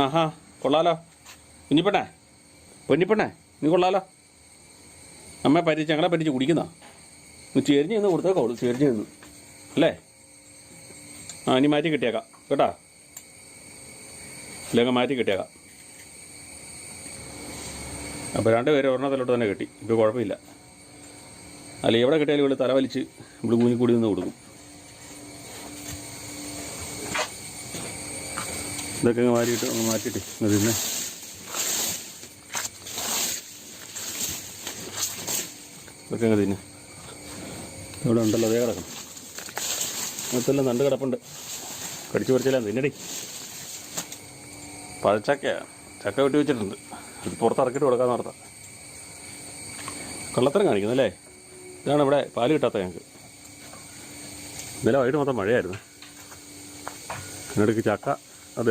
ആഹാ കൊള്ളാലോ. കുഞ്ഞിപ്പെണ്ണേ പൊന്നിപ്പെണ്ണേ നീ കൊള്ളാലോ. അമ്മ പരിച്ച് ഞങ്ങളെ പരിച്ച് കുടിക്കുന്ന ചെരിഞ്ഞ് നിന്ന് കൊടുത്തേക്കോളൂ. ചെരിഞ്ഞ് നിന്ന് അല്ലേ? ആ ഇനി മാറ്റി കിട്ടിയേക്കാം കേട്ടോ. ഇല്ലെങ്കിൽ മാറ്റി കിട്ടിയേക്കാം. അപ്പോൾ രണ്ടുപേരും ഒരെണ്ണത്തിലോട്ട് തന്നെ കിട്ടി. ഇപ്പോൾ കുഴപ്പമില്ല. അല്ല എവിടെ കിട്ടിയാലും ഇവിടെ തലവലിച്ച് ഇവിടെ കൂടി നിന്ന് കൊടുക്കും. ഇതൊക്കെ അങ്ങ് മാറ്റിയിട്ട് അങ്ങ് മാറ്റിയിട്ട് പിന്നെ ഇതൊക്കെ അങ്ങ് തിന്നെ. ഇവിടെ ഉണ്ടല്ലോ അതേ കിടക്കണം. അങ്ങനത്തെല്ലാം നണ്ട് കിടപ്പുണ്ട്. കടിച്ചു പറിച്ചെല്ലാം തിന്നടി. പഴച്ചക്കയാണ്. ചക്ക വെട്ടി വെച്ചിട്ടുണ്ട്. ഇത് പുറത്തിറക്കിയിട്ട് കൊടുക്കാമെന്ന് ഓർത്താ. കള്ളത്തരം കാണിക്കുന്നല്ലേ? ഇതാണ് ഇവിടെ പാല് കിട്ടാത്ത ഞങ്ങൾക്ക്. ഇന്നലെ വൈകിട്ട് മൊത്തം മഴയായിരുന്നു. അതിനിടയ്ക്ക് ചക്ക അത്